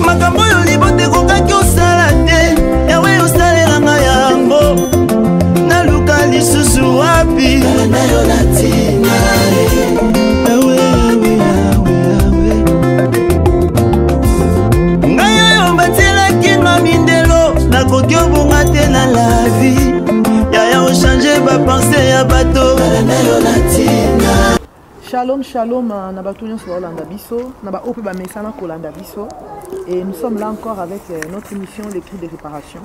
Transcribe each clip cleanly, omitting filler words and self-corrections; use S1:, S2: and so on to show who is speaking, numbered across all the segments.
S1: makambo yo libote kokaki osala te yawe osalelanga yango naluka lisusu wapi na yo natina yawe yawe yawe yawe ngai oyo batielaki nga mindelo nakoki obunga te na la vie yaya ochange bapense ya bato na yo natina.
S2: Shalom, shalom, na batunion sur Olanda Bisso, na ba ope ba mesana Kolanda Bisso. Et nous sommes là encore avec notre émission Les Cris de réparation.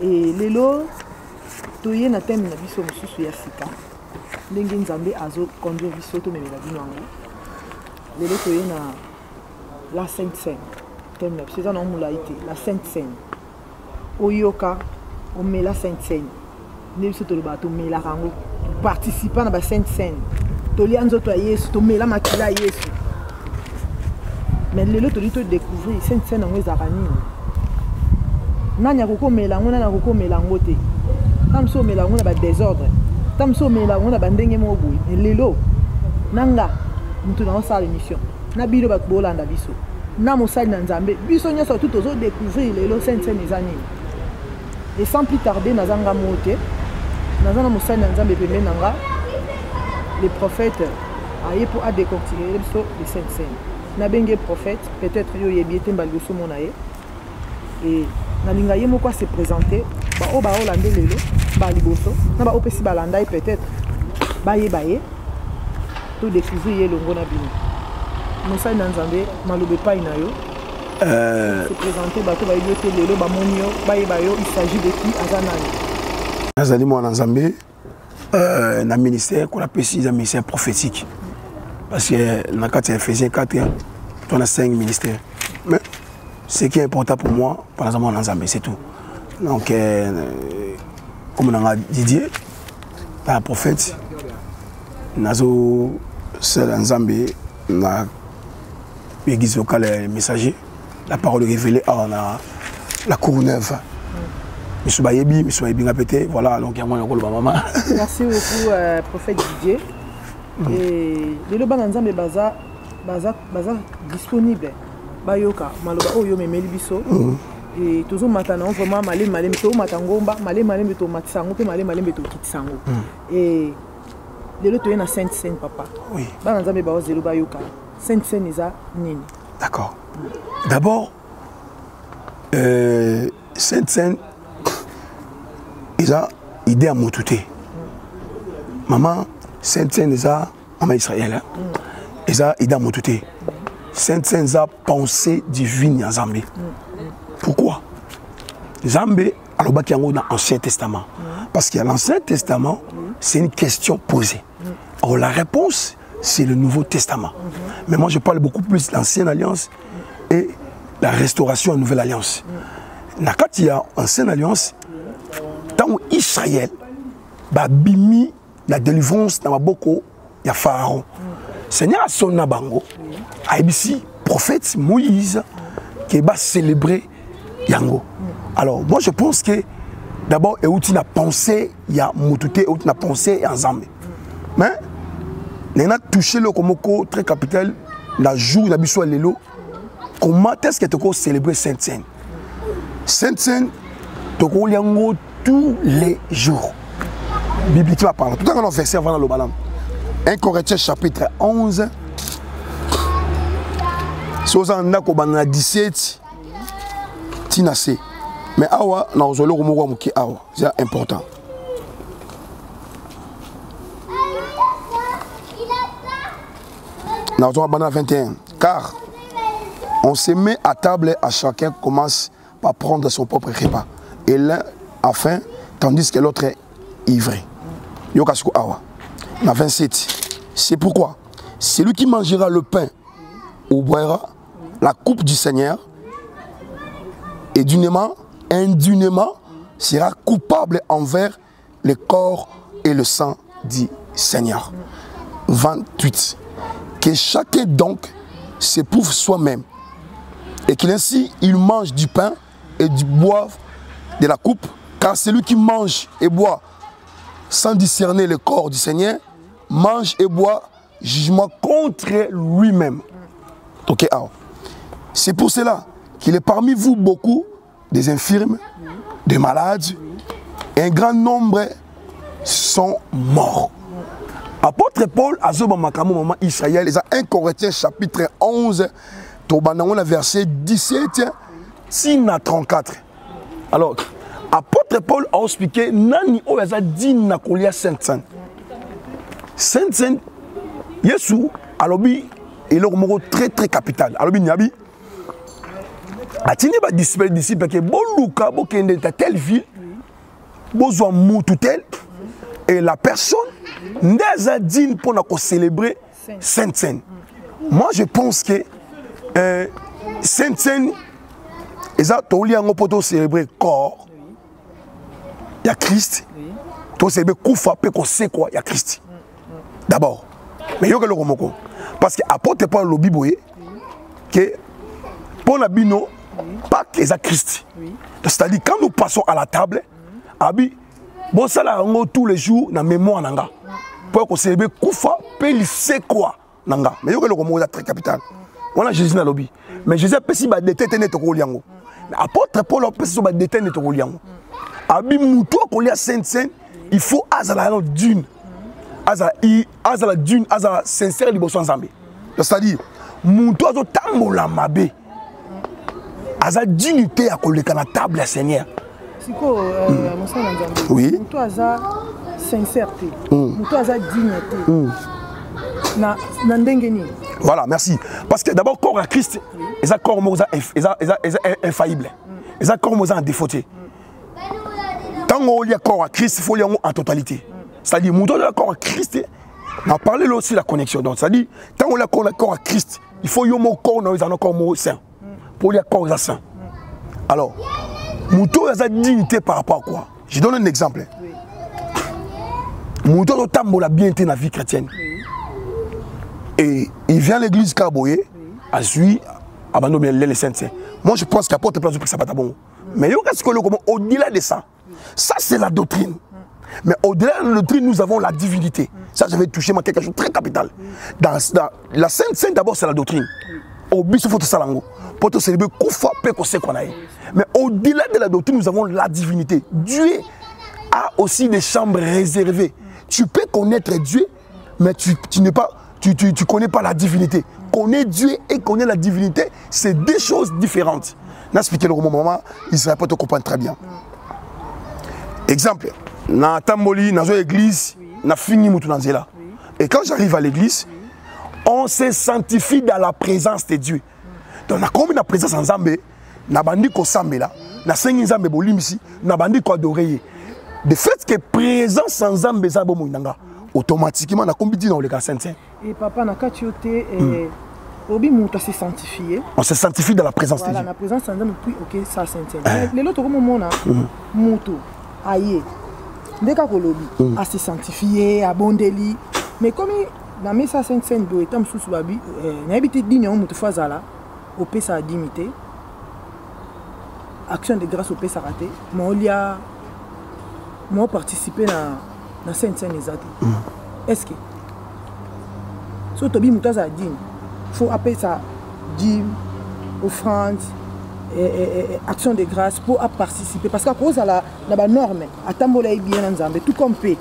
S2: Et lelo toye na thème na biso mususu ya sika. Ndenge nzambe azo conduire biso to memela bino ngo. Lelo toye na la Sainte Seine. Thème na biso na mulaite, la Sainte Seine. Oyoka o mela Sainte Seine. Ne biso to ba to mela rango participant na ba Sainte Seine. Tolia nzoto ya Yesu, tomela makila ya Yesu. Mais lelo toli to découvrir Sainte Seine ngo ezaka nini. Nanya kokomela ngo nanya kokomela ngo te. Tamso mela ngo na ba désordre. Tamso mela ngo na ba ndenge mo boy. Lelo nanga mutu na osala émission. Na biro ba bolanda biso. Na mosali na Nzambe. Biso nyoso tout ozo découvrir lelo Sainte Seine ezani. Et sans plus tarder nazanga mote. Nazana mosali na Nzambe pembe nanga. Les prophètes pour décortiquer les Sainte Seine. Nabenge prophète, peut-être yo yebiete mbaliso monaye. Et nalinga yemo quoi se présenter, ba o ba olande lelo, ba liboso, na ba opesi balanda peut-être ba ye to découvrir longo na bino. Mosa na Nzambe malobe pa ina yo. Se présenter ba to ba yebiete lelo ba monio, ba yo, il s'agit de qui azanani.
S3: Azali mo na Nzambe. Dans le ministère, qu'on appelle un ministère prophétique. Parce que dans le Ephésiens 4, on a 5 ministères. Mais ce qui est important pour moi, par exemple, en Nzambe, c'est tout. Donc, comme on a Didier, un prophète, Nazo, c'est Nzambe, l'église locale messager, la parole révélée à la Courneuve. Monsieur Bayebi, voilà, donc il y a moins de maman.
S2: Merci beaucoup, prophète Didier. Et les lois d'Anzambe baza disponible. Bayoka, maloba oyo memeli biso. Et toujours maintenant vraiment malé to matangomba, malé to matsango, pe malé to kitsango. Et les lois na Sainte Seine papa.
S3: Oui.
S2: Banzambe bazo zelo bayoka. Sainte Seine eza nini?
S3: D'accord. D'abord, Sainte Seine ils ont idée à m'outer. Maman, Sainte Seine, ils ont maman Israël. Ils ont idée à m'outer. Sainte Seine, ils ont pensée divine à Zambé. Pourquoi? Zambé, alors qu'il y a dans l'Ancien Testament. Parce qu'il y a l'Ancien Testament, c'est une question posée. Or, la réponse, c'est le Nouveau Testament. Mais moi, je parle beaucoup plus de l'Ancienne Alliance et la restauration de la Nouvelle Alliance. Quand il y a l'Ancienne Alliance, tant Israël a bimi la délivrance dans Maboko, il y a Pharaon. Seigneur son nabango, ici prophète Moïse qui va célébrer Yango. Alors moi je pense que d'abord il a pensé, il y a Moutouté, il a pensé ensemble. Mais il a touché le Komoko très capital, la jour de la Lelo. Comment est-ce que tu peux célébrer Sainte Seine? Sainte Seine, tu peux Yango tous les jours. Bibliquement parlant. Tout à l'heure, on verset avant le ballon. 1 Corinthiens chapitre 11. Si vous avez 17, tinasé. Mais awa, c'est important. Nous avons 21. Car on se met à table à chacun commence par prendre son propre repas. Et l'un a faim, tandis que l'autre est ivré. Yokasuko awa. Na 27. C'est pourquoi celui qui mangera le pain ou boira la coupe du Seigneur indûment sera coupable envers le corps et le sang du Seigneur. 28. Que chacun donc s'éprouve soi-même et qu'il ainsi il mange du pain et du boive de la coupe, car celui qui mange et boit sans discerner le corps du Seigneur mange et boit jugement contre lui-même. Okay, c'est pour cela qu'il est parmi vous beaucoup des infirmes, des malades, et un grand nombre sont morts. Apôtre Paul, Azoba Makamo, Maman Israël, les 1 Corinthiens chapitre 11, Tobanangon, verset 17, 6 à 34. Alors, apôtre Paul a expliqué, Nani Oyaza dit Nakolia Sainte-Sainte. Sainte-Sainte, Yesu, alobi, et leur mot très très capital. Alobi Nyabi, Atini ba disciple que bon Luka, bon kende ta telle ville, besoin moutou tel, et la personne n'est digne pour nous célébrer Sainte-Sainte. Moi je pense que Sainte-Sainte, ils ont pour célébrer corps, il y a Christ, pour célébrer Koufa, qu'on sait quoi, il y a Christ. D'abord, mais il y a le remoko. Parce que apôtre Paul le Bible, que pour la bino, pas que c'est Christ. C'est-à-dire quand nous passons à la table, abi bon ça là tous les jours dans mémoire nanga. Pour qu'on célèbre Koufa, il sait quoi nanga. Mais il y a le remoko très capital. On a Jésus dans le lobby. Mais Jésus a pessi ba détente net ko liango. Mais apôtre Paul a pessi ba détente net ko liango. Abi muto ko lia Sainte-Sainte, il faut azala d'une. Azala d'une, azala sincère liboso nzambe. C'est-à-dire muto azo tambola mabe. Azala dignité à koleka na table ya Seigneur.
S2: Siko Moussa Nzambe.
S3: Oui.
S2: Muto azala sincérité. Muto azala dignité. Na ndengeni.
S3: Voilà, merci. Parce que d'abord, corps à Christ, ils ont corps infaillible. Ils ont corps en défauté. Tant qu'on y a corps à Christ, il faut y avoir en totalité. C'est-à-dire, nous avons corps à Christ, on a parlé là aussi de la connexion. Donc, c'est-à-dire, tant qu'on a corps à Christ, il faut y avoir corps dans un corps saint. Pour y avoir corps à saint. Alors, nous avons une dignité par rapport à quoi? Je donne un exemple. Nous avons la bienté dans la vie chrétienne. Et il vient à l'église Carboye, à suivre, abandonner les saints. Moi, je pense qu'apporte place pour ça pas bon. Mais au-delà de ça, ça c'est la doctrine. Mais au-delà de la doctrine, nous avons la divinité. Ça, j'avais touché quelque chose de très capital. Dans la Sainte, d'abord, c'est la doctrine. Au but, il faut tout ça. Pour te célébrer, mais au-delà de la doctrine, nous avons la divinité. Dieu a aussi des chambres réservées. Tu peux connaître Dieu, mais tu n'es pas. Tu ne connais pas la divinité. Connaître Dieu et connaître la divinité, c'est deux choses différentes. N'expliquez le moment, Israël peut te comprendre très bien. Exemple, dans Tamboli, dans l'église, on a fini Moutounanzela. Et quand j'arrive à l'église, on se sanctifie dans la présence de Dieu. Donc, on a comme la présence en Zambé, on a bandi ko Sambela, on a sengi Zambé bolimisi, on a bandi ko adorer. De fait que présence en Zambé Zabo Moinanga, automatiquement, on a combien dans le cas Saint-Saint.
S2: Et papa, na katiote, obi mouta se sanctifié.
S3: On se sanctifie dans la présence de Dieu.
S2: Voilà, la présence en Zambé, puis ok, ça Saint-Saint. Les autres moments, mouto, aïe, dès qu'on lobby, à se sanctifier, à bondeli. Mais comme dans mes ça Saint-Saint, do etam sous babi, n'habite digne on mouto fazala, au pays sa dimité, action de grâce au pays sa raté, mais on y a, moi participer dans Saint-Saint les athées. Est-ce que so tobi mutaza dîme, faut appeler ça dîme, offrande, action de grâce pour participer parce qu'à cause de la norme, à tambola bien en Zambie, tout comme paix,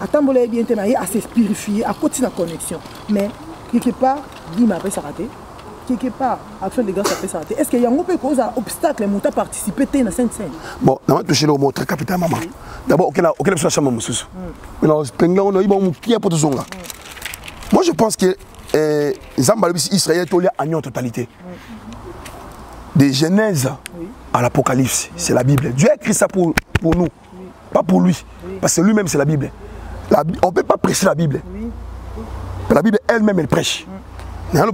S2: à tambola bien tenaillé, à se purifier, à continuer la connexion. Mais quelque part, dîme après ça raté, quelque part, action de grâce après ça raté. Est-ce qu'il y a un peu cause d'obstacle pour participer dans Sainte-Sainte? Bon,
S3: on va toucher le mot très capital, maman. D'abord, auquel je suis chambre, monsieur. Maintenant, on a eu un qui est pour tout ça. Moi, je pense que Israël est en totalité. De Genèse à l'Apocalypse, c'est la Bible. Dieu a écrit ça pour nous, pas pour lui. Parce que lui-même, c'est la Bible. On ne peut pas prêcher la Bible. La Bible elle-même, elle prêche. Moi,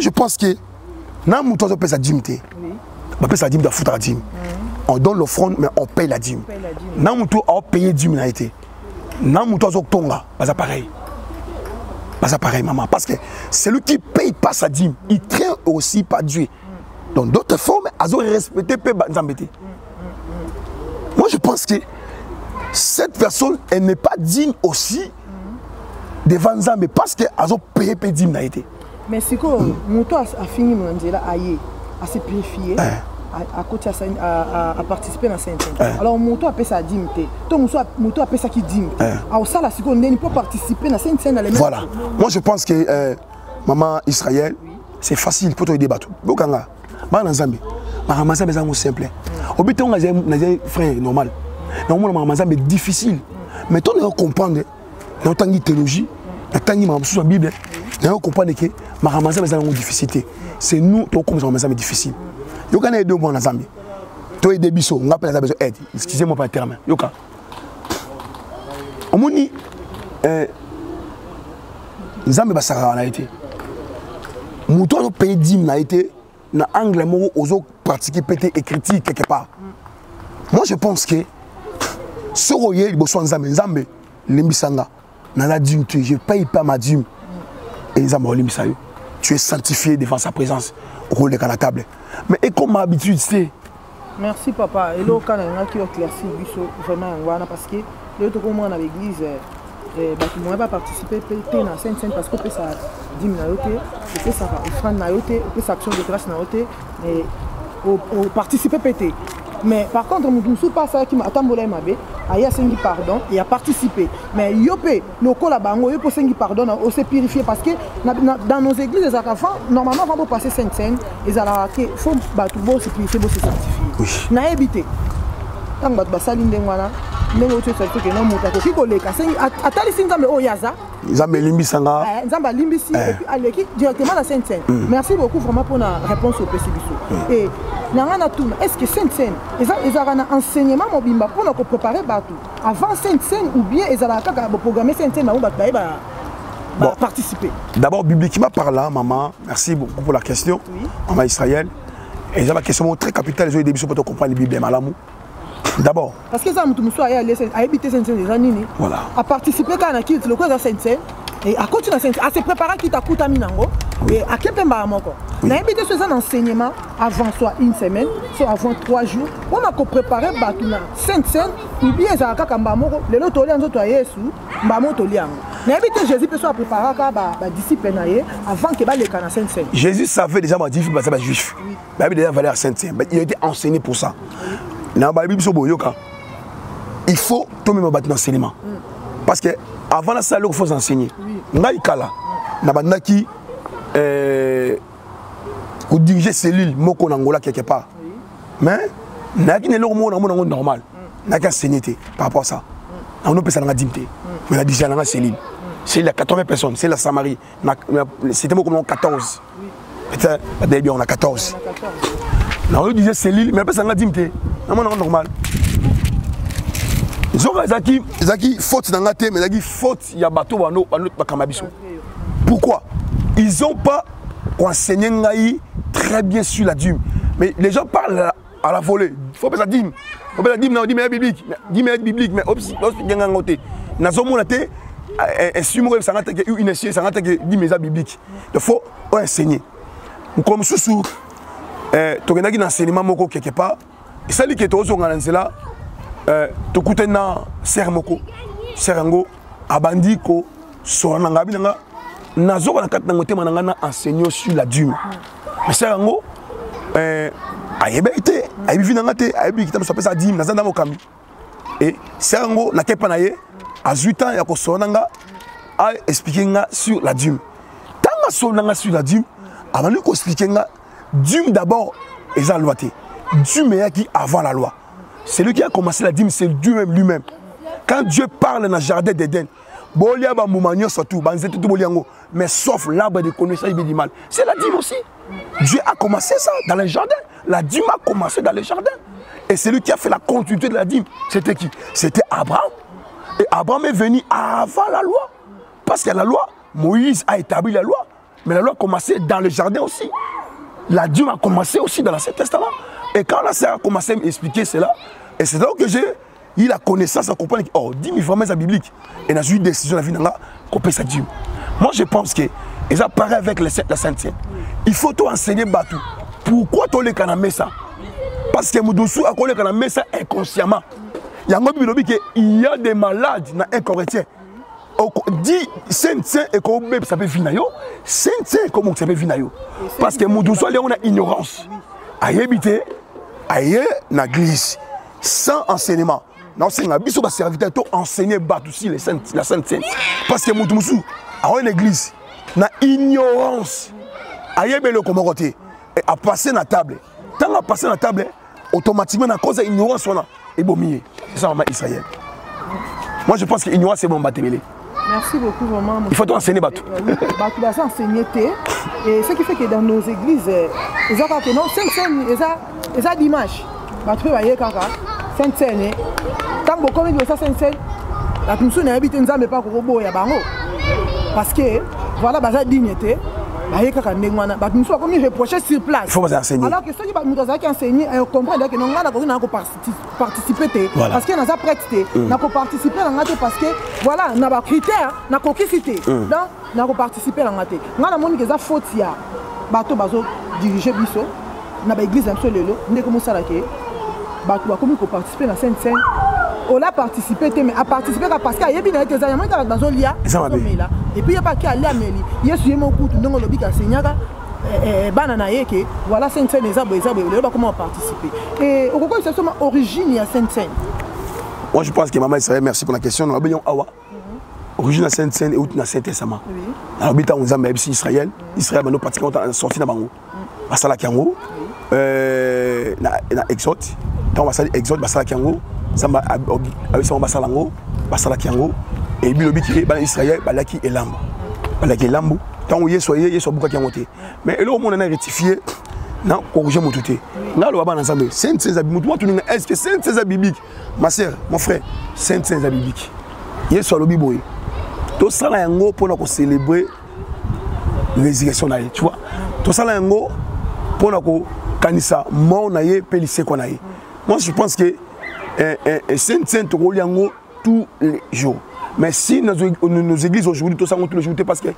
S3: je pense que on paye sa dîme. On paye sa dîme de foutre la dîme. On donne l'offrande, mais on paye la dîme. On paye la dîme. C'est pareil. C'est pareil, maman. Parce que celui qui ne paye pas sa dîme, il traîne aussi par Dieu. Donc, d'autres formes, elles ont respecté Zambété. Moi, je pense que cette personne, elle n'est pas digne aussi devant Zambé parce qu'elles ont payé dîme.
S2: Mais c'est quoi, mon toit a fini mon Angela aïe. à se purifier, à participer dans cette scène. Alors, moto appelle ça dimité. Toi, moto appelle ça qui dimité. Alors, ça, là, c'est qu'on ne peut participer dans cette scène.
S3: Voilà. Moi, je pense que maman Israël, c'est facile pour te débattre. Bokanga, maman Zambie, maman Zambie, c'est simple. Au but, on a un frère normal. Normalement, maman Zambie est difficile. Mais toi, on comprendre, dans tant de théologie, dans tant de Bible, on comprend que maman Zambie est une difficulté. C'est nous, qui comme maman Zambie difficile. Il y a deux mois en Zambie. Toi, il y a des bisous, on appelle ça besoin d'aide. Excusez-moi pas le terme. Yoka. On m'a dit, Zambie a été. Mouton pays d'hymne a été dans l'angle où aux autres pratiquer pété et critique quelque part. Moi je pense que ce royer il besoin Zambie limbisanga dans la dîme je paye pas ma dîme et Zambie limbisa tu es sanctifié devant sa présence au rôle de la table. Mais et comme habitude c'est.
S2: Merci papa. Et là quand on a qui éclairci vraiment parce que le tout comme on à l'église qui ne pas participer à la scène parce que ça dîme na yote, et ça offrande na yote, et ça action de grâce na yote, et au participer pété. Mais par contre, nous ne sommes pas ça qui m'a attendu mabe, aya sengi pardon et a participé. Mais yopé le cola bango yopo sengi pardon, on s'est purifié parce que dans nos églises les enfants normalement avant de passer sainte scène, ils allaient que faut battre beau se purifier, beau se sanctifier. Na habité. Tant que battre saline ngwana. Nengo tu sais que non mutako kiko leka sengi atali sinzambe o yaza
S3: nzambe limbisanga
S2: nzamba limbisi et puis aleki directement la sainte scène. Merci beaucoup vraiment pour la réponse au PCBiso. Et nangana tout est-ce que sainte scène ils ont un enseignement mobimba pour nous préparer batou avant sainte scène ou bien ils allaient kaka programmer sainte scène ba participer. D'abord
S3: bibliquement parlant maman, merci beaucoup pour la question. Maman Israël. Et j'ai la question très capitale les débuts pour comprendre la Bible malamou. D'abord.
S2: Parce que ça, a habité Sainte-Sainte des années.
S3: Voilà.
S2: À participer quand on a quitté le cause de Sainte-Sainte. Et à continuer à se préparer qui t'a coûté à Minango. Et à quel point on a habité ce enseignement avant soit une semaine, soit avant 3 jours. On a préparé la Sainte-Sainte. Ou bien ça a Kambamoko. Les autres ont dit à Yesu. Bamoto liang. On a habité Jésus peut soit préparer la discipline avant que les canaux Sainte-Sainte.
S3: Jésus savait déjà ma discipline parce que juif. Il avait déjà valé à Sainte-Sainte. Il a été enseigné pour ça. Il faut tout même battre l'enseignement. Parce que avant la salle, il faut enseigner. Naïkala, Nabandaki, ou diriger cellule, Moko Nangola quelque part. Mais, Naki n'est pas normal. Naki enseigné par rapport à ça. On peut s'en dimter. Mais la déjà la cellule. C'est la 80 personnes, c'est la Samarie. C'était comme 14. Peut-être on a 14. On disait cellule, mais après ça n'a dimter. Non, normal. Zaki faute dans la tête, mais Zaki faute, il y a bateau à notre Bakamabiso. Pourquoi? Ils n'ont pas enseigné très bien sur la dîme. Mais les gens parlent à la volée. Il faut pas ça dîme. Il faut pas ça dîme, non, dîme est biblique. Dîme est biblique, mais aussi, il y a un côté. Nous avons une essai, ça n'a pas été dîme biblique. Il faut enseigner. Comme sous tu as un enseignement quelque part. Et ça, c'est que tu as tu coûtes un sermoko, serango, abandiko, sorananga, binanga, nazo na kat nangote mananga enseigné sur la dîme. Mais serango, ayebete, ayebi nangate, ayebi kita s'appelle ça dîme, nazanda mokami. Et serango na kepanaye, à 8 ans ya ko sonanga, a expliquer sur la dîme. Tanga sonanga sur la dîme, avant de expliquer nga dîme d'abord est la loi. Dieu est qui avant la loi. C'est lui qui a commencé la dîme, c'est Dieu lui-même. Quand Dieu parle dans le jardin d'Éden, mais sauf l'arbre de connaissance du mal. C'est la dîme aussi. Dieu a commencé ça dans le jardin. La dîme a commencé dans le jardin. Et c'est lui qui a fait la continuité de la dîme. C'était qui? C'était Abraham. Et Abraham est venu avant la loi. Parce que la loi, Moïse a établi la loi. Mais la loi a commencé dans le jardin aussi. La dîme a commencé aussi dans l'Ancien Testament. Et quand la sœur a commencé à m'expliquer cela, et c'est là que j'ai eu la connaissance à comprendre que, oh, dîme, vraiment, c'est biblique. Et j'ai eu une décision à la vie, qu'on peut ça dîme. Moi, je pense que, et ça paraît avec la Sainte-Sainte, il faut tout enseigner Batou. Pourquoi tu as ça? Parce que Moudoussou a collé ça inconsciemment. Il y a des malades dans un chrétien. dit Saint-Saint et comme ça peut venir Saint-Saint comment ça peut venir parce que mon soit on a ignorance à habiter ailleurs na glisse sans enseignement non c'est un biso va serviteur to enseigner battu aussi les saints la Sainte-Sainte parce que mon musu à une église na ignorance ailleurs le comment côté et à passer na table tant à passer na table automatiquement à cause de ignorance on a et bomier c'est ça maman Israël. Moi je pense que ignorance c'est bon batébélé.
S2: Merci beaucoup vraiment.
S3: Il faut enseigner Batou.
S2: Oui, Batou va s'enseigner. Et ce qui fait que dans nos églises, ils ont que non, c'est un dimanche. Batou va y aller kaka, Sainte-Seine. Tant que comme il doit ça Sainte-Seine, la commission n'a habité en Zambie pas pour robot ya bango. Parce que voilà basa dignité. Bah kaka ndengwana. Batou soit comme il reprochait sur place.
S3: Il faut enseigner.
S2: Alors que ceux qui nous enseigner, comprendre que non on a participer parce que dans sa prêté, n'a pas participer dans la parce que voilà, n'a pas critères, n'a pas cité. Donc n'a pas participer dans la. Nga na moni que ça faute ya bato bazo diriger biso, n'a pas église un seul lelo, ndé comme ça là que bato ba comme ko participer dans Sainte-Seine. On a participé mais à participer parce qu'il y a bien été ça, il y a dans lia. Et puis il y a pas qui aller améli. Il y a suivi mon coup tout ndongo lobi ka senyaka. Banana yeke voilà Sainte-Seine comment participer et au concours c'est seulement origine à Sainte-Seine.
S3: Moi je pense que maman Israël merci pour la question on a besoin awa origine à Sainte-Seine et où na Saint-Testament alors bita on zamba ici Israël Israël nous pratiquement sorti na bango basala kiango na Exode donc basala Exode basala kiango samba avec son basala ngo basala kiango et bilobi ki ba Israël balaki elambo tant où soyez soit beaucoup qui ont monté mais là au monde on a rectifié non corriger mon tout là le baba ensemble Sainte-Sainte moi tu est-ce que Sainte-Sainte biblique ma sœur mon frère Sainte-Sainte biblique hier soit le biboy tout ça là ngo pour nous célébrer résurrection là tu vois tout ça là ngo pour nous kanisa mort na ye pelissé qu'on a moi je pense que Sainte-Sainte ngo tous les jours. Mais si nos églises aujourd'hui, tout ça, on tous les jours, parce que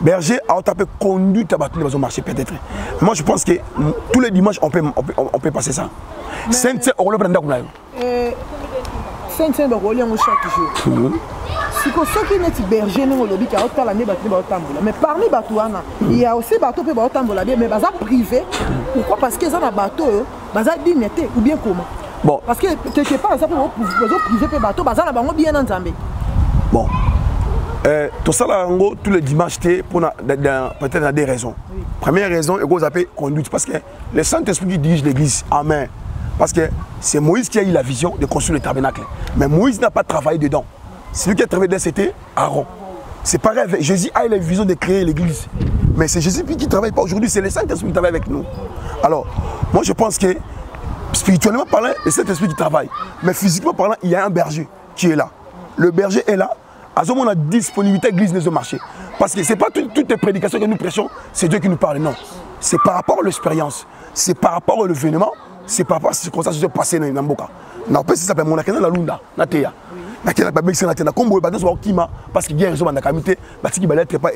S3: berger a tapé conduite à battre les marché peut-être. Moi je pense que tous les dimanches on peut passer ça. Sainte-Sainte, on le prend d'accord.
S2: Sainte-Sainte, on le chaque jour. Si ceux qui sont berger, nous le dit qu'il y a l'année battu mais parmi Batouana, il y a aussi bateau qui est mais bazar privé. Pourquoi? Parce qu'ils ont un bateau, bazar dignité ou bien comment? Bon. Parce que quelque part, ça peut privé bateau, bazar là bien en Zambie.
S3: Bon, tout ça là, tous les dimanches, peut-être des raisons. Oui. Première raison, il faut appeler conduite, parce que le Saint-Esprit qui dirige l'église, amen. Parce que c'est Moïse qui a eu la vision de construire le tabernacle. Mais Moïse n'a pas travaillé dedans. Celui qui a travaillé dedans, c'était Aaron. C'est pareil, Jésus a eu la vision de créer l'église. Mais c'est Jésus qui ne travaille pas aujourd'hui, c'est le Saint-Esprit qui travaille avec nous. Alors, moi je pense que spirituellement parlant, c'est le Saint-Esprit qui travaille. Mais physiquement parlant, il y a un berger qui est là. Le berger est là. À ce moment, on a disponibilité de l'église dans le marché. Parce que ce n'est pas toutes les prédications que nous prêchons, c'est Dieu qui nous parle. Non. C'est par rapport à l'expérience. C'est par rapport à l'événement. C'est par rapport à ce qui s'est passé dans le Mboka. On appelle ça s'appelle Monakena la Lunda, na Teya. Na Kena ba mixer na Teya. Comme vous le savez, Kima parce qu'il y a raison dans la communauté, parce qu'il va être pas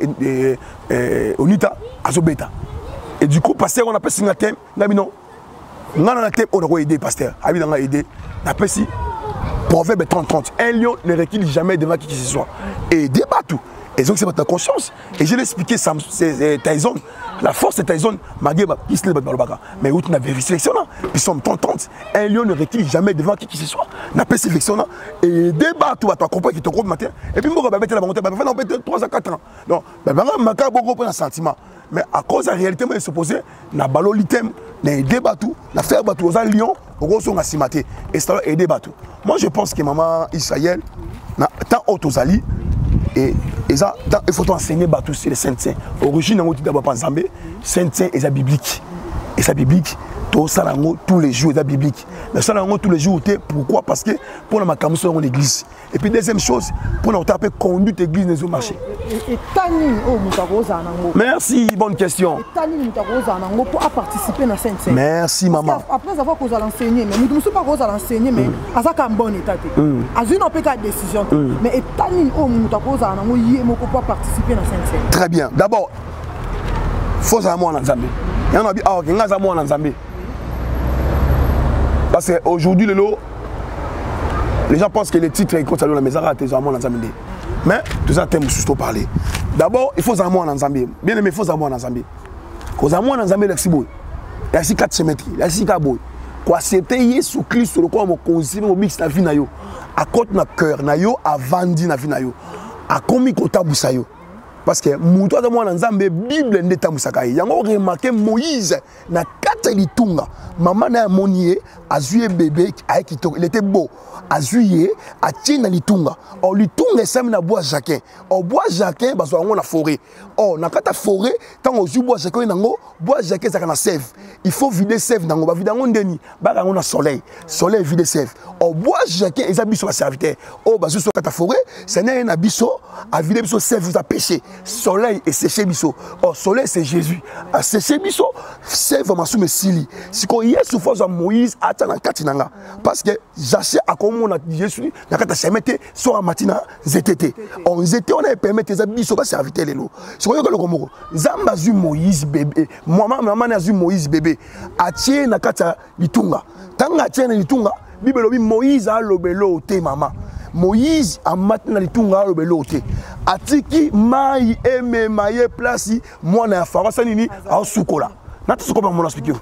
S3: Onita Azobeta. Et du coup, pasteur, on appelle ça na thème. Na non. On a thème, on a aidé pasteur. Abi on a aidé. Na pesi. Proverbe 30-30. Un lion ne recule jamais devant qui que ce soit. Et débat tout. Et donc c'est votre conscience. Et je l'ai expliqué, c'est Tyson. La force de Tyson, mais où tu n'as vérifié sélectionnant. Puis somme 30-30. Un lion ne recule jamais devant qui que ce soit. N'a pas sélectionnant. Et débat tout à toi, comprendre qui te compte matin. Et puis moi, je vais mettre la montée. Je vais mettre 3 à 4 ans. Donc, je vais beaucoup un sentiment. Mais à cause de la réalité, je se posé, na balo l'item, na débat tout, na faire battu aux lions, au gros son asimaté. Et ça a débat tout. Moi je pense que maman Israël, tant autosali, et ça, il faut enseigner battu sur les Saint-Saint. Origine, on dit d'abord pas en Zambie, Saint-Saint est biblique. Et ça biblique, tout ça tous les jours est biblique. Mais ça tous les jours, pourquoi? Parce que pour la macamusson en église. Et puis deuxième chose, pour nous taper conduite l'église dans le marché. Merci, bonne question.
S2: Pour participer à Saint-Saint.
S3: Merci maman.
S2: Après avoir causé l'enseigner, mais nous ne sommes pas causé l'enseigner, mais à ça qu'un bon état. À une on peut pas décision. Mais étanin au nous causé pour participer à Saint-Saint.
S3: Très bien. D'abord, faut savoir moi en Zambie. Il y en a qui ont dit ah en Zambie. Parce qu'aujourd'hui les gens pensent que les titres ils comptent à la maison à tes amants en Zambie. Mais tout ça, t'aimes juste parler. D'abord, il faut savoir en Zambie. Bien aimé, il faut savoir en Zambie. Quand savoir en Zambie, il y a 4 semaines, il y a 6 cabots. Quand accepter Jésus Christ, le corps, mon conseil, mon mix, na vie na yo. À côté na cœur, na yo, à vendre na vie na yo. À combien de temps vous yo. Parce que mon toi de moi en Zambie, Bible n'est pas moussaka. Il y a remarqué Moïse na 4 litunga. Maman na monier, a joué bébé, il était beau. A joué, a tient na litunga. Or litunga c'est na bois jacquin. Or bois jacquin, bah soit on la forêt. Or na kata forêt, tant on joue bois jacquin nango, bois jacquin ça kana sève. Il faut vider sève nango, bah vider on deni, bah on a soleil. Soleil vide sève. Or bois jacquin, ils habitent sur la serviteur. Oh bah sur kata forêt, c'est un abisso, à vider bisso sève vous a pêché. Soleil et séché bisso. Or soleil c'est Jésus. À séché bisso, sève ma sous mesili. Si qu'on y est sous force Moïse, attend na katinanga. Parce que j'achète à comment on a Jésus, na kata semete sur un matin ZTT. On ZT on a permis tes bisso ba serviteur les lots. Si on y a le komoko, Zamba zu Moïse bébé. Maman na zu Moïse bébé. Atie na kata litunga. Tanga atie na litunga, Bible lobi Moïse a lobelo te maman. Moïse a maintenant litunga lobelo te. Atiki mai eme maye place moi na farasa nini a sukola. Nata sukola mon expliquer.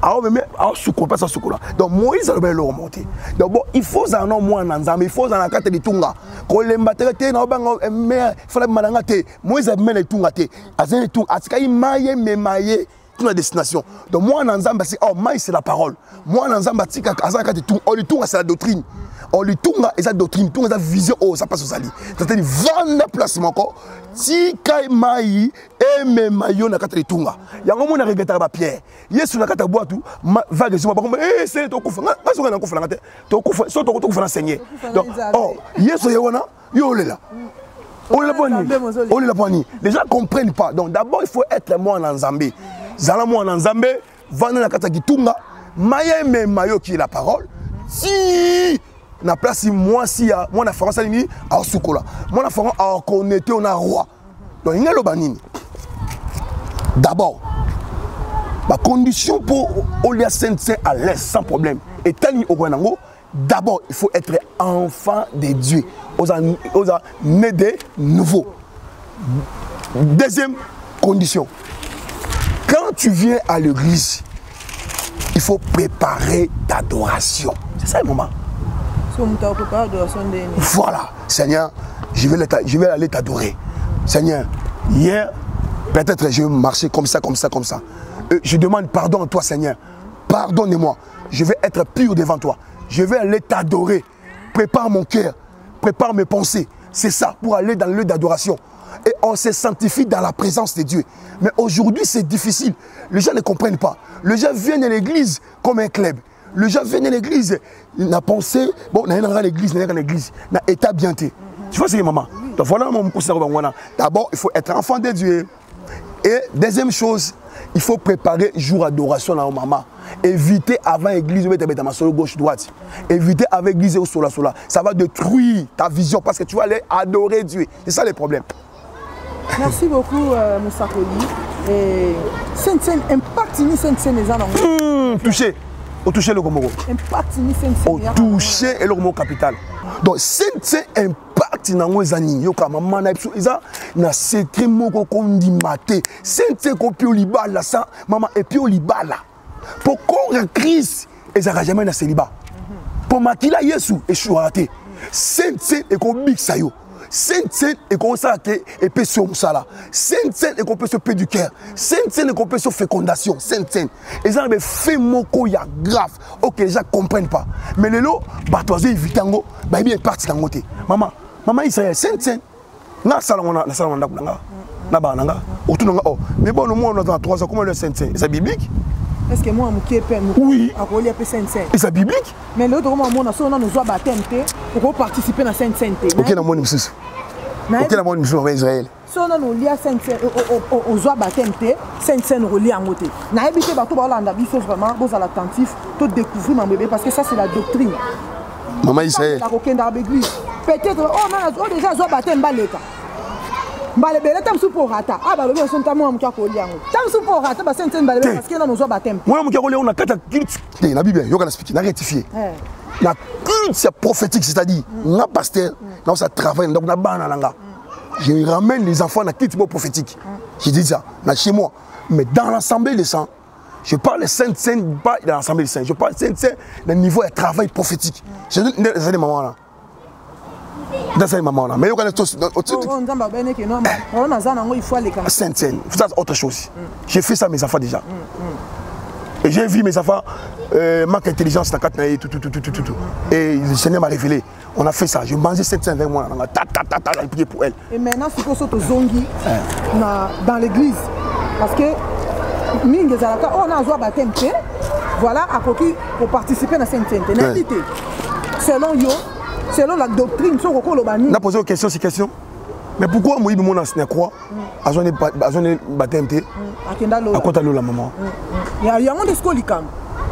S3: A même a sukola pas sukola. Donc Moïse a lobelo remonter. Donc bon, il faut ça non moi na nzambe, il faut ça na kata litunga. Ko le mbatere na obanga mais fala malanga te. Moïse a même litunga te. Azan litunga atika mai eme maye toute la destination. Donc moi en Nzamba c'est oh maïs c'est la parole. Moi en Nzamba tika azaka de tout. Oh le tout c'est la doctrine. Oh le tout et sa doctrine, tout sa vision oh ça passe au sali. C'est-à-dire vendre placement encore. Tika maï et me mayo na kata litunga. Yango mo na regeta ba pierre. Yesu na kata boatu vague sur ba comme eh c'est to kufa. Nga so na kufa ngate. To kufa so to kufa na seigneur. Donc oh Yesu yona yo lela. On les la les gens ne comprennent pas. Donc d'abord il faut être moi en Zambie. Zala moi en Zambie, vendre la kata kitunga, maye me mayo qui est la parole. Si na place moi si moi na France ni a sukola. Moi na France a connecté on a roi. Donc il y a le banini. D'abord la condition pour Olia Saint-Saint à l'aise sans problème. Et tani au Gwanango, d'abord il faut être enfant de Dieu. Aux nés de nouveau. Deuxième condition. Quand tu viens à l'église, il faut préparer d'adoration. C'est ça le moment. Voilà, Seigneur, je vais aller t'adorer. Seigneur, hier, peut-être je vais marcher comme ça. Je demande pardon à toi, Seigneur. Pardonne-moi. Je vais être pur devant toi. Je vais aller t'adorer. Prépare mon cœur. Prépare mes pensées. C'est ça, pour aller dans le lieu d'adoration. Et on se sanctifie dans la présence de Dieu. Mais aujourd'hui, c'est difficile. Les gens ne comprennent pas. Les gens viennent à l'église comme un club. Les gens viennent à l'église, ils ont pensé, bon, on a l'église, on a état bien. Tu vois, c'est maman. Donc voilà mon conseil. D'abord, il faut être enfant de Dieu. Et deuxième chose, il faut préparer jour d'adoration à maman. Éviter avant l'église de mettre ma solo gauche-droite. Éviter avec l'église au sola. Ça va détruire ta vision parce que tu vas aller adorer Dieu. C'est ça le problème.
S2: Merci beaucoup, Moussa Koli. Saint-Saint, impact ni Saint-Saint les gens.
S3: Touché. Au toucher le Gomoro.
S2: Impact ni Saint-Saint.
S3: Au toucher et le Gomoro capital. Donc Saint-Saint impact na ngozani yoka maman na biso eza na secret moko kondi maté. Saint-Saint ko pio libala ça maman et pio libala. Pour qu'on Christ ezaka jamais na célibat. Pour makila Yesu échouaté. Saint-Saint et ko mixa yo. Saint-Saint et qu'on s'arrête et peut sur Moussala. Saint-Saint et qu'on peut se paix du cœur. Saint-Saint et qu'on peut se fécondation. Saint-Saint. Et ça, mais fait mon co, il y a grave. Ok, les gens ne comprennent pas. Mais les lots, bah, toi, ils vivent en haut, bah, ils sont partis dans le côté. Maman, Israël, Saint-Saint. La salle, on a la salle, on a autour de oh. Mais bon, nous, on a 3 ans, comment le Saint-Saint? C'est biblique?
S2: Est-ce que moi, je suis
S3: oui.
S2: Et
S3: c'est biblique?
S2: Mais l'autre moment, on a baptême pour participer à la Sainte-Saint.
S3: Ok, on a ok, on a Israël.
S2: Si on a un baptême, Sainte-Saint relié en côté. On a évité de faire vraiment attentif, de découvrir mon bébé parce que ça, c'est la doctrine.
S3: Maman Israël.
S2: Peut-être, oh, déjà, on a baptême. Balebele tam supo rata aba lobi son tamu amkia ko liango tam supo rata ba senten balebele parce que na nozo batem
S3: moi amkia ko liango na kata culte na bible yo kana expliquer na rectifier la culte c'est prophétique c'est-à-dire na pasteur na ça travaille donc na bana nanga je ramène les enfants dans le culte prophétique. Je dis ça, chez moi. Mais dans l'assemblée des saints, je parle de Sainte-Sainte, pas dans l'assemblée des saints. Je parle de Sainte-Sainte dans le niveau de travail prophétique. Je dis des mamans là. Dans ces moments-là. Mais il y a des Sainte-Sainte, c'est autre chose. J'ai fait ça à mes enfants déjà. Et j'ai vu mes enfants, manque d'intelligence, et le Seigneur m'a révélé. On a fait ça. Je mangeais 700 avec moi. J'ai prié pour elle.
S2: Et maintenant, c'est qu'on saute aux zongi dans l'église. Parce que, on a un baptême. Voilà, à côté pour participer à la Sainte-Sainte. Selon yo, selon la doctrine, on a
S3: posé une question, ces questions. Mais pourquoi moi, mon ancien croix, à son baptême, à quoi t'as la maman?
S2: Il y a un des scoles qui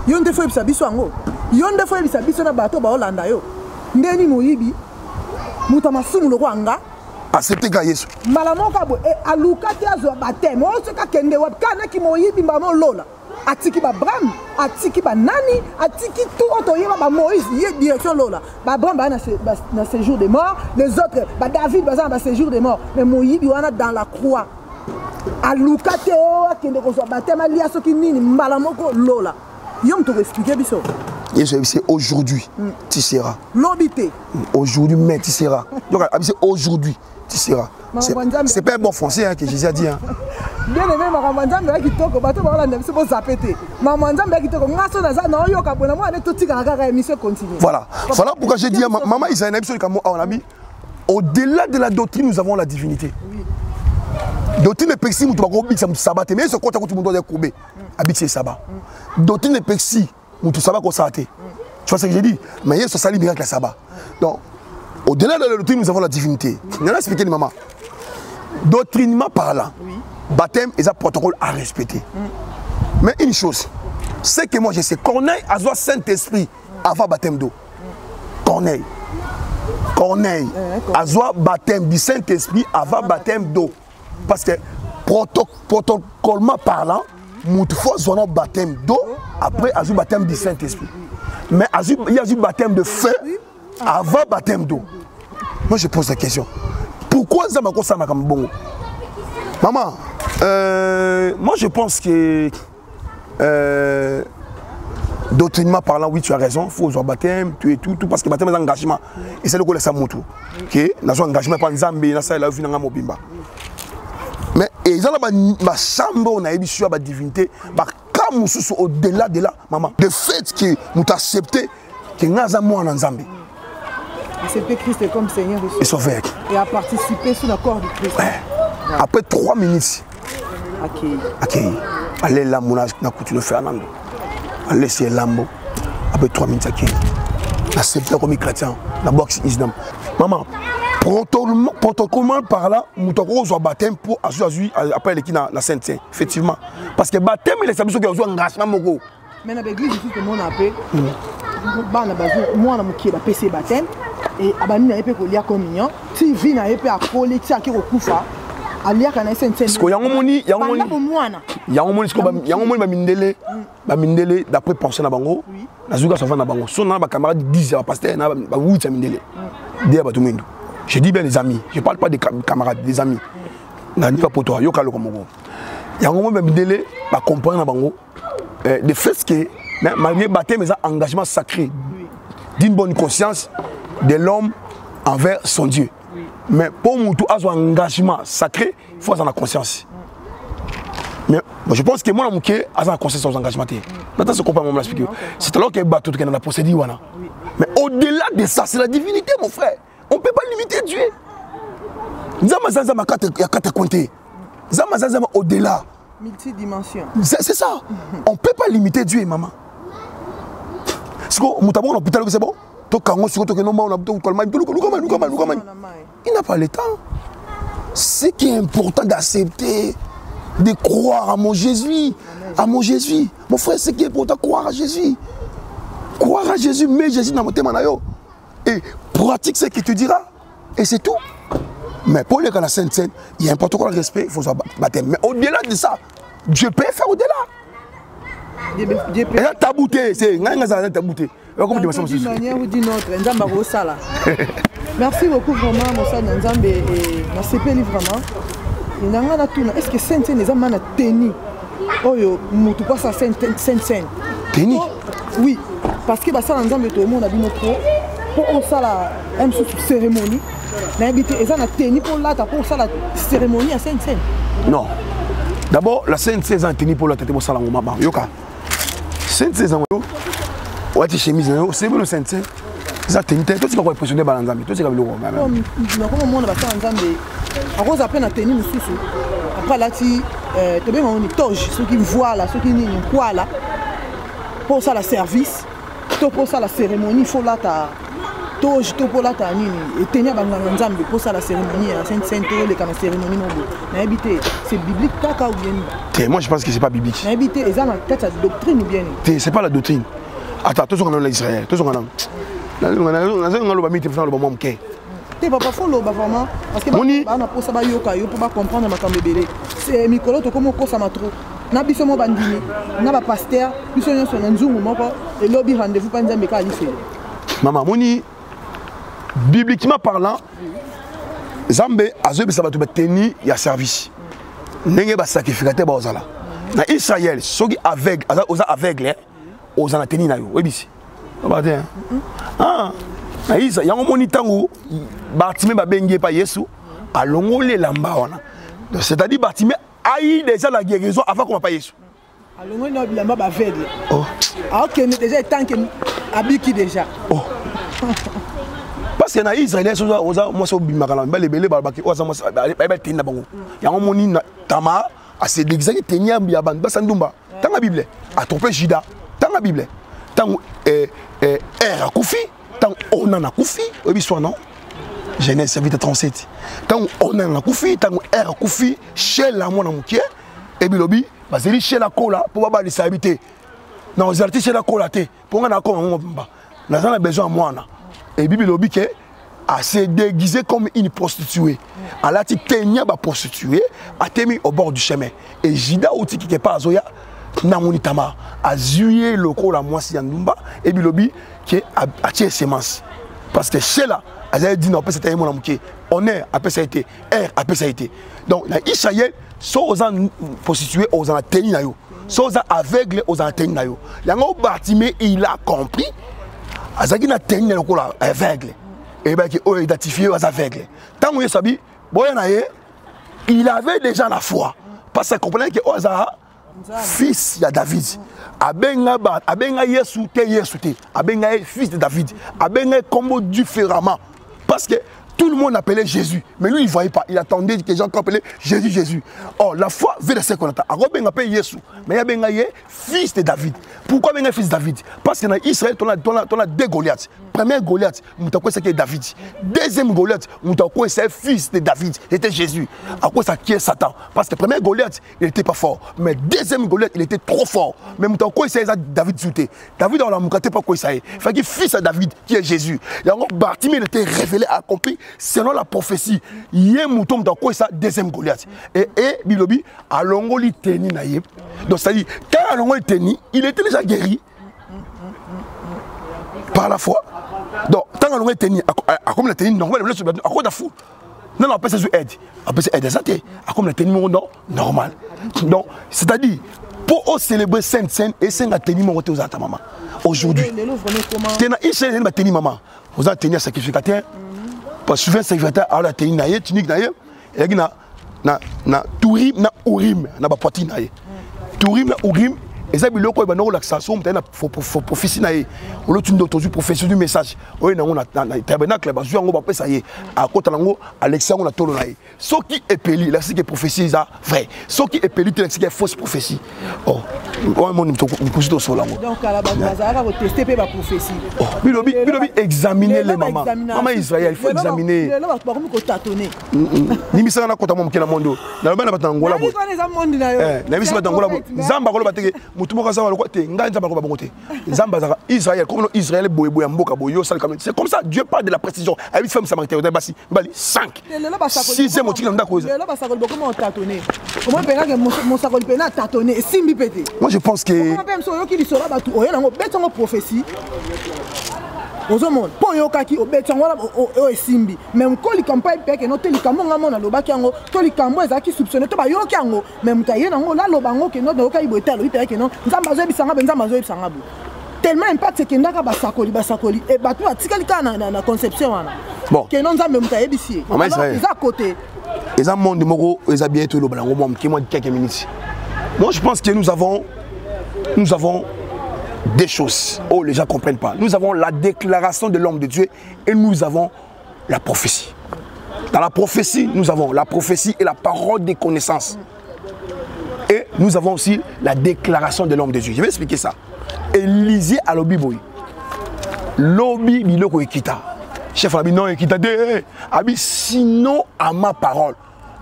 S2: il y a des fois qui s'habillent il y a des fois qui s'habillent sur le bateau ba Hollanda yo. Ndeni moyibi mutamasumu lo kwanga
S3: accepter ga Yesu.
S2: Malamoka bo e aluka te azo baptême. O se ka kende wa kana ki moyibi mbamo lola. Atiki ba Bram, atiki ba nani, atiki tout auto yeba ba Moïse yé direction lola. Ba Bram ba na séjour des morts, les autres ba David ba na séjour des morts. Mais moyibi wana dans la croix. Aluka te o kende ko so baptême alia so ki nini malamoko lola. Yom te expliquer biso.
S3: C'est aujourd'hui, tu seras.
S2: L'obité.
S3: Aujourd'hui, mais tu seras. Donc, c'est aujourd'hui, tu seras. C'est pas un bon français hein, que Jésus a dit. Hein.
S2: Bien aimé, ma qui toque, bateau, c'est pour zapéter. Maman, qui toque,
S3: voilà. Voilà pourquoi j'ai dit à maman, il s'est un épisode comme on a mis. Au-delà de la doctrine, nous avons la divinité. Doctrine de Pexi, nous devons ça me sabbat. Mais ce côté où tout le monde doit couper, habiter sabbat. Doctrine de Pexi. Nous savons qu'on s'arrête. Tu vois ce que j'ai dit? Mais il y a ce salut miracle à sabbat. Donc, au-delà de la doctrine, nous avons la divinité. Il y en a expliqué, maman. Doctrinement parlant, baptême est un protocole à respecter. Mais une chose, c'est que moi je sais, Corneille a besoin Saint-Esprit avant baptême d'eau. Corneille a besoin baptême du Saint-Esprit avant baptême d'eau. Parce que protocolement parlant, nous faut un baptême d'eau après un baptême du Saint-Esprit. Mais il y a un baptême de feu avant baptême d'eau. Moi je pose la question. Pourquoi ça m'a ça comme bon? Maman, moi je pense que doctrinement parlant, oui tu as raison, il faut avoir baptême, tu es tout, parce que baptême est un engagement. Et c'est le coup de ça montre. Ok? Dans un engagement pas Nzambe, dans ça il a vu dans mobimba. Mais ils ont la chambre, on a eu sur la divinité, comme au-delà de là, maman, le fait que nous accepté que nous avons un Nzambe.
S2: Accepter Christ comme Seigneur
S3: et Sauveur.
S2: Et à participer sur le corps du Christ.
S3: Ouais. Ouais. Après 3 minutes, accueilli. Allez là, mon âge, on a continué à faire Nando. Allez, c'est Lambo. Après 3 minutes, accueilli. Accepter comme chrétien, la boxe islam. Maman, protocolement par là, nous avons un baptême pour après la Sainte-Sainte. Effectivement. Parce que le baptême, il est sablé sur un engagement.
S2: Mais dans l'église, ici, tout le monde a appelé. Moi, je suis PC baptême. Et abani na yepe ko lia communion ti vi na yepe akole ti akiro kufa alia kana Sainte-Sainte.
S3: Parce que yango moni ba mindele d'après penser na bango na zuka ça va na bango son na ba camarade 10 ba pasteur na ba 8 mindele dia ba tumendu. Je dis bien les amis, je parle pas des camarades, des amis. Na ni pas pour toi, yo kalo komongo. Yango mo ba mindele ba comprendre na bango de fait que malgré baptême mais un engagement sacré d'une bonne conscience de l'homme envers son Dieu. Oui. Mais pour nous, tout un engagement sacré, il faut avoir la conscience. Mais bon, je pense que moi, je suis en conscience de engagement. Maintenant, c'est comment on l'explique. C'est alors que bateau qui est dans la procédure. Mais au-delà de ça, c'est la divinité, mon frère. On ne peut pas limiter Dieu. Au-delà.
S2: Multidimension.
S3: C'est ça. On ne peut pas limiter Dieu, maman. Est-ce que l'hôpital, c'est bon? Il n'a pas le temps. Ce qui est important d'accepter, de croire à mon Jésus. À mon Jésus. Mon frère, ce qui est important, croire à Jésus. Croire à Jésus, mets Jésus dans mon thème. Et pratique ce qu'il te dira. Et c'est tout. Mais pour les cas de la Sainte-Sainte, il y a un protocole de respect, il faut se baptême. Mais au-delà de ça, Dieu peut faire au-delà. Et là, tabouté, c'est un tabouté.
S2: D'une manière ou d'une autre, Merci beaucoup vraiment, Moussa Nzambe et Nasepeli vraiment. Est-ce que Saint-Saint est un tennis? Oh yo, tu passes à Saint-Saint.
S3: Tennis?
S2: Oui, parce que ça Nzambe tout le monde a dit notre pour on ça la cérémonie. N'habiter et ça na tennis pour là pour ça la cérémonie à Saint-Saint.
S3: Non. D'abord la Saint-Saint est un tennis pour la tête pour ça la maman. Yoka. Saint-Saint ouais tu chemise c'est bon le Saint-Saint. Ça tennis toi tu vas impressionner ba Nzambe. Toi tu vas le roi.
S2: Non, comment on va faire Nzambe? À cause après na tennis nous sous. Après là tu bien on est toge ceux qui voient là ceux qui n'y quoi là. Pour ça la service, pour ça la cérémonie, il faut là ta toge, pour là ta nini et tenir banga Nzambe pour ça la cérémonie à Saint-Saint les comme cérémonie non. Mais habiter c'est biblique kaka ou bien?
S3: Moi je pense que c'est pas biblique.
S2: Mais habiter et ça dans tête la doctrine ou bien?
S3: C'est pas la doctrine. Attends, tous on a l'Israël, tous on a. On a mis te faire le moment que.
S2: T'es pas faut le vraiment parce que on a pour ça ba yoka yo pour pas comprendre ma kambebele. C'est mikolo to comme ko ça m'a trop. Na biso mo bandini na ba pasteur biso nyonso na nzungu moko et lobby rendez-vous pas Nzambe ka alife.
S3: Maman moni bibliquement parlant Nzambe azobe ça ba to tenir ya service. Ndenge ba sacrificateur ba ozala. Na Israël soki aveugle oza aveugle ozana tenir na yo. Webisi. Ba te. Ah na Isa yango moni tango Bartimée ba bengi pa Yesu alongole lamba wana. Donc c'est-à-dire Bartimée aïe déjà la guérison avant qu'on va pas Yesu.
S2: Alors moi non bilamba ba aveugle.
S3: Oh.
S2: Ah OK mais déjà tant que abiki déjà.
S3: Oh. Parce que na Israël oza moi so bimakala ba lebele ba baki oza moi ba tinda bango. Yango moni na tama a se déguiser tenir ya ban ba sandumba. Tanga Bible a trompé Judas. Tanga Bible. Tant a Koufi, tant on a Koufi, obiso non. Genèse 37. Tant on a Koufi, tant a Koufi chez la mona mukie et bilobi, baseli chez la cola pour ba les habiter. Non, aux artistes chez la cola té pour on a comme on a besoin moi na. Et bilobi que a se déguisé comme une prostituée. A la ti tenia ba prostituée, a temi au bord du chemin. Et Judas outi qui pas azoya na monitama a zuye loko la mwasi ya ndumba et bilobi qui a tiré semence parce que chez là a dit non peut c'était mon amuké honneur après ça a été air après ça a été donc na Israël so aux en prostitués aux en teni na yo so aux aveugles aux en teni na yo yango Bartimée il a compris azaki na teni na loko la aveugle et ben qui o identifié aux aveugles tant que sabi boya na ye il avait déjà la foi parce qu'il comprenait que Oza fils de David. Abenga Yesu te Yesu te. Abenga fils de David. Abenga combo différemment. Parce que tout le monde appelait Jésus. Mais lui, il ne voyait pas. Il attendait que les gens appelaient Jésus, Jésus. Oh, la foi veut de ce qu'on attend. Alors, il appelle Yesu. Mais il y a fils de David. Pourquoi il y a fils de David? Parce que dans Israël, on a deux Goliaths. Premier Goliath, c'est David. Deuxième Goliath, c'est fils de David. C'était Jésus. À quoi ça qui est Satan? Parce que premier Goliath, il n'était pas fort. Mais deuxième Goliath, il était trop fort. Mais c'est David Zouté. David, on l'a moukaté pas quoi ça est. Il fait que fils de David, qui est Jésus. Et alors, Bartimée était révélé, accompli selon la prophétie. Il y a un mouton dans quoi ça, deuxième Goliath. Et Bilobi, à l'ongoli teni naïe. Donc, c'est-à-dire, quand à l'ongoli teni, il était déjà guéri par la foi. Donc, tant que l'on est tenu, à comme la tenue, normal, à quoi d'afou? Non, non, après c'est aide. Après c'est aide des athées. À comme la tenue, non, normal. Donc, c'est-à-dire, pour célébrer Sainte-Sainte, et c'est la tenue, mon aux athées, maman. Aujourd'hui, il s'est la tenue, maman. Vous avez tenu un sacrificateur. Parce que souvent, un sacrificateur a la tenue, naïe, tunique, naïe. Et il y a Tourim, na Urim, na Bapoti, naïe. Tourim, na Urim. Et ça, il y a une relaxation, il y a une prophétie, il y a une prophétie du message. Il y a un tabernacle, il y a un tabernacle, Alexandre, ce qui est peli, là, c'est que prophétie est vrai. Ce qui est peli, c'est que fausse prophétie. Oh,
S2: donc, à la base, vous avez testé la prophétie.
S3: Bilobi, examiner les mamans. Maman Israël, il faut examiner.
S2: Il faut tâtonner.
S3: Ni misana na kota momu kila mondo. Na bana batangola bo. Na bisi batangola bo. Zamba ko bateke mutu mo kaza ko te nganja ba ko ba bongote. Zamba za Israël comme Israël boye mboka boyo sal comme c'est comme ça Dieu parle de la précision. Avec femme samaritaine basi bali 5. 6e motika nda ko.
S2: Là ba sakol comment on tâtonner. Comment pena que mon sakol pena tâtonner simbi pété.
S3: Moi je pense que
S2: comment même so yo ki li sora ba tu oyo nango betongo prophétie. ozomona po yokaki obeti yango o esimbi même ko likambo epeke no te likambo nga mona lobaki yango to likambo ezaki soupçonné to bayoki yango même ta yena ngo la lobango ke no yokai boetalo ipeke no nzamba azoyebisanga be nzamba azoyebisanga bu tellement impact ke ndaka basakoli et bato atikali kana na conception wana
S3: bon
S2: ke no nzambe muta yebisi eza côté
S3: eza monde moko eza bien to lobalango moi qui moi quelques minutes. Moi je pense que nous avons des choses où les gens ne comprennent pas. Nous avons la déclaration de l'homme de Dieu et nous avons la prophétie. Dans la prophétie, nous avons la prophétie et la parole des connaissances. Et nous avons aussi la déclaration de l'homme de Dieu. Je vais expliquer ça. Élisée à l'obi boy. L'obi biloko ekita. Chef l'obi non ekita de. Abi sinon à ma parole.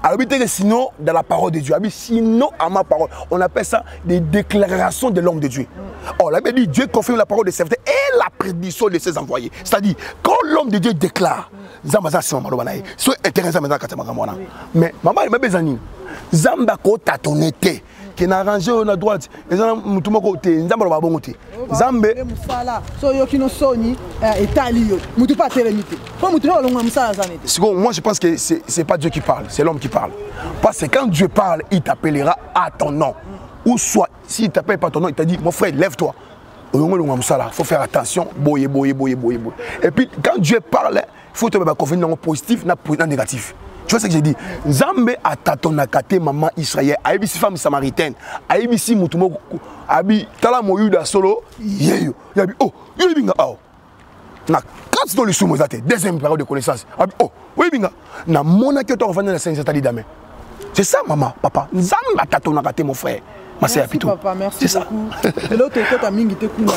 S3: Alors, sinon, dans la parole de Dieu, sinon à ma parole, on appelle ça des déclarations de l'homme de Dieu. Oh, là, dit Dieu confirme la parole de ses serviteurs et la prédiction de ses envoyés. C'est-à-dire, quand l'homme de Dieu déclare, c'est intéressant maintenant. Mais, maman, il m'a besoin de Zamba ko tatonete qui n'a arrangé à droite et tout mon côté Zamba ba bon côté Zambe
S2: musala so yo kino soni etalio mutu pas télémité pas mutu lo ngam musala zanete.
S3: Moi je pense que c'est pas Dieu qui parle, c'est l'homme qui parle. Parce que quand Dieu parle, il t'appellera à ton nom. Ou soit s'il t'appelle pas ton nom, il t'a dit mon frère lève-toi. Il faut faire attention, boye. Et puis quand Dieu parle, il faut te mettre confier dans le positif, dans le négatif. Tu vois ce que j'ai dit? Zambé a tatonakate maman Israël, aïbisi femme samaritaine, aïbisi mutumo, abi tala moyuda solo, yeyo, yabi oh, yebinga oh. Na quatre dans le sous mozate, deuxième parole de connaissance, abi oh, yebinga, na mona que tu as vendu la Sainte Satali dame. C'est ça maman, papa. Zamba tatonakate mon frère. Merci
S2: papa, merci beaucoup. L'autre côté à mingi te kuna.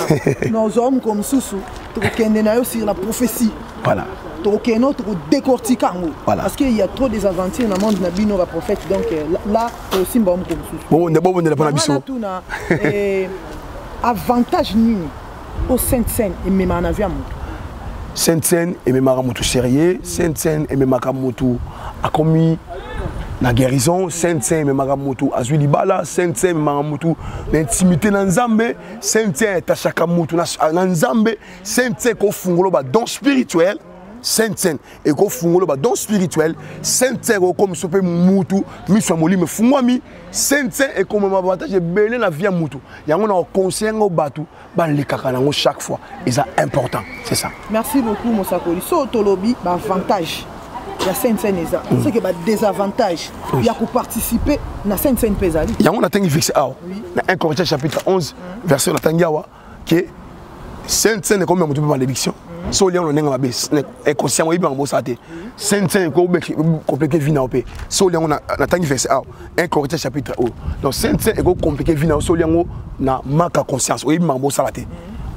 S2: Nos hommes comme Soussou, tu kende na yo sur la prophétie.
S3: Voilà.
S2: Tu notre décortiquer.
S3: Voilà.
S2: Parce qu'il y a trop des aventures dans le monde nabino va prophète. Donc là, c'est aussi bon comme Soussou.
S3: Bon, on est bon de la biso.
S2: Avantage nini au Sainte-Seine et même en avion.
S3: Sainte-Seine et même Maramutu sérieux, Sainte-Seine et même Maramutu a commis la guérison, Sainte-Seine et Maramutu Azuli Bala, Sainte-Seine et Maramutu l'intimité dans Nzambe, Sainte-Seine et Tachakamutu dans Nzambe, Sainte-Seine ko fungolo ba don spirituel, Sainte-Seine et ko fungolo ba don spirituel, Sainte-Seine comme sope mutu, mi famoli me fungwami, Sainte-Seine et comme avantage belé la vie mutu. Yango na conseil ngo batu ba lekaka nango chaque fois, et ça important, c'est ça.
S2: Merci beaucoup Mosakoli. So tolobi ba avantage. Il y a Sainte-Seine, c'est que des avantages. Il y a pour participer à Sainte-Seine Pesali.
S3: Il y a un verset 1 Corinthiens chapitre 11, verset que Sainte-Seine est comme un malédiction. Si on a inconscient, on a Sainte-Seine est compliqué vie na paix. Si on a verset 1 Corinthiens chapitre 1. Donc Sainte-Seine est compliqué vie na so na manque de conscience. Oui, mambo salate.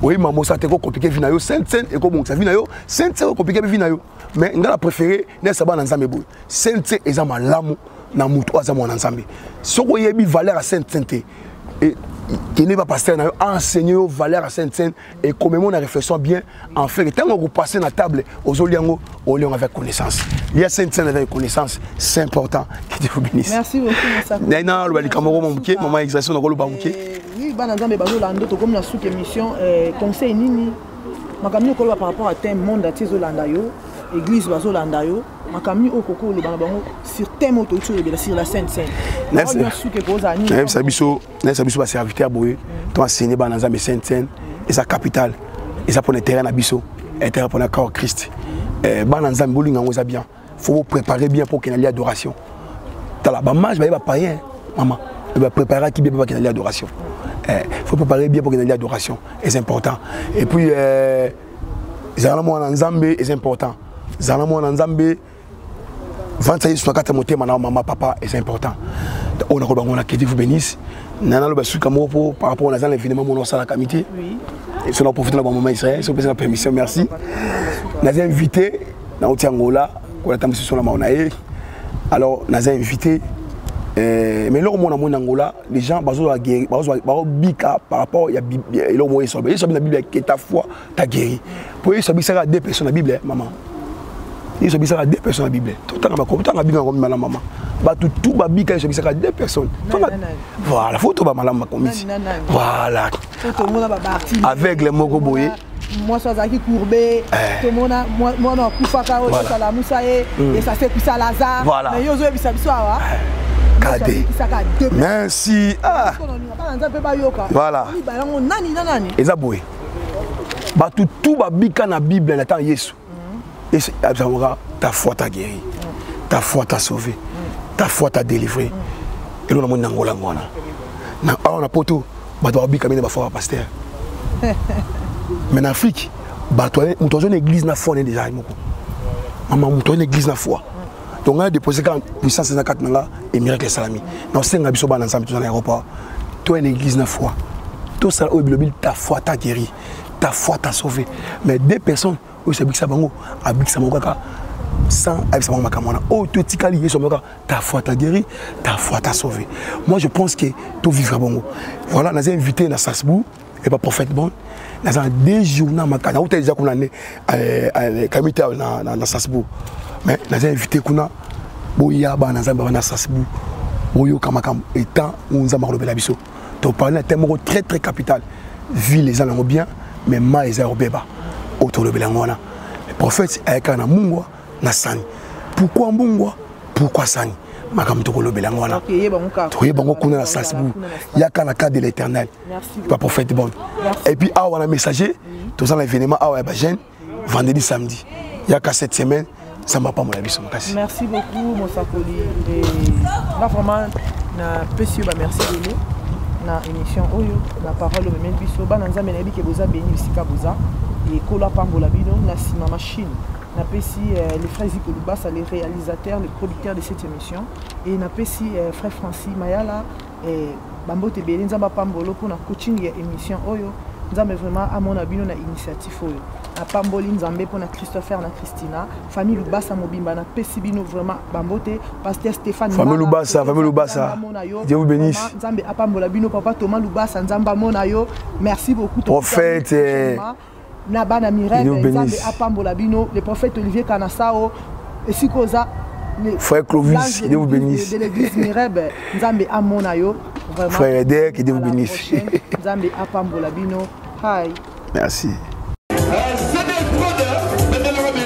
S3: Oui, maman, ça te compliqué vie na yo. Sainte-Seine et comme ça vie na yo. Sainte-Seine compliqué vie na yo. Mais on a préféré ne pas dans Nzambe boy. Sainte-Seine est ma lamu na mutu azamo na Nzambe. Ce ko yebi valeur à Sainte-Seine et qui n'est pas pasteur na yo enseigner valeur à Sainte-Seine et comme on a réflexion bien en fait tant on passer na table aux oliango au lion avec connaissance. Il y a Sainte-Seine avec connaissance, c'est important. Que Dieu vous bénisse.
S2: Merci beaucoup Moussa.
S3: Nana le Cameroun mon muké, maman exercice na kolo ba muké.
S2: Oui, bana Nzambe bazo lando to comme la sous émission conseil nini makamni ko par rapport à thème monde à Tizolanda yo. Église bazo landa yo makamni okoko le bana bango sur thème auto sur la Sainte-Seine.
S3: Nessa biso ba serviteur boye to enseigner bana Nzambe Sainte-Seine et sa capitale et ça pour le terrain na biso et terrain pour le corps Christ. Bana Nzambe bolinga ngoza bien. Faut préparer bien pour qu'il y ait l'adoration. Dans la bamage ba païen maman. Il va préparer qui bien pour qu'il y ait l'adoration. Faut préparer bien pour qu'il y ait l'adoration et c'est important. Et puis Zalamo en Nzambe est important. Zalamo en Nzambe, 26 sur 4 montées, maman, papa, c'est important. On a que Dieu vous bénisse. Nana le basu kamopo par rapport à l'événement mon à la comité. Oui. Et cela profite de la maman Israël, si vous avez la permission, merci. Nous avons invité dans Angola, qu'on a sur la Maonae. Alors, nous avons invité. Mais là, on a Angola, les gens ont guéri, par rapport à la Bible. Ils ont la Bible qui est ta foi, tu as guéri. Pour eux, il y a deux personnes dans la Bible, maman. Il y a deux personnes dans la Bible. Tout le temps, la Bible est maman. Tout le Bible, il y a deux personnes. Voilà, il faut que tu aies maman. Voilà. Avec les mots boyés,
S2: moi ça qui courbé tout monde moi non kufaka au ça la moussaé et ça fait ça Lazare mais yo zo bisa biso wa
S3: Kade merci voilà ezaboué ba tout ba bika na Bible na temps Yesu et ta foi t'a guéri ta foi t'a sauvé ta foi t'a délivré et là on a ngola ngona na on a poto ba doit bika mine ba foi pasteur mais en Afrique ba toi une église na foi déjà moko maman une église na foi donc on a déposé quand puissance na 4 nanga et miracle salami non c'est nga biso ba ensemble dans l'aéroport toi une église na foi tout ça au bible ta foi t'a guéri ta foi t'a sauvé mais deux personnes où c'est bikisa bango abikisa bango kaka sans abikisa bango makamona oh tu tikali yeso moka ta foi t'a guéri ta foi t'a sauvé moi je pense que tout vivre bango voilà nous avons invité na Strasbourg et pas prophète bon nous avons des journaux makana ou déjà qu'on année comité na Strasbourg mais nous avons invité kuna boya ba na Strasbourg boyo kamakam étant nous avons relobé la biso to parler un thème très très capital ville les gens bien mais ma les beba autour de belangona le prophète ayaka na mungwa na sani pourquoi mungwa pourquoi sani makam to lo belangona to bango kuna na Strasbourg yaka na cas de l'Éternel pas prophète bon et puis ah on a messager tous en événement ah ba jeune vendredi samedi yaka cette semaine ça m'a pas mon avis
S2: merci beaucoup Mosakoli et là vraiment na pesi ba merci de nous na émission oyo na parole au même biso bana nzambe na biki boza béni bisika boza et kola pambola bino na sima machine na pesi les frères Ziko Lubasa les réalisateurs les producteurs de cette émission et na pesi frère Francis Mayala et bambote belé nzamba pambolo pour na coaching ya émission oyo nzambe vraiment à mon abino na initiative oyo na pamboli nzambe pour na Christopher na Christina famille Lubasa mobimba na pesi bino vraiment bambote pasteur Stéphane
S3: famille Lubasa Dieu vous bénisse
S2: nzambe apambola bino papa Thomas Lubasa nzamba mona yo merci beaucoup
S3: prophète
S2: na bana Mirelle nzambe apambola bino le prophète Olivier Kanasao et sikoza
S3: frère Clovis Dieu vous bénisse
S2: de l'église Mirelle nzambe amona yo vraiment
S3: frère Eder que Dieu vous bénisse
S2: nzambe apambola bino hi
S3: merci.
S4: C'est des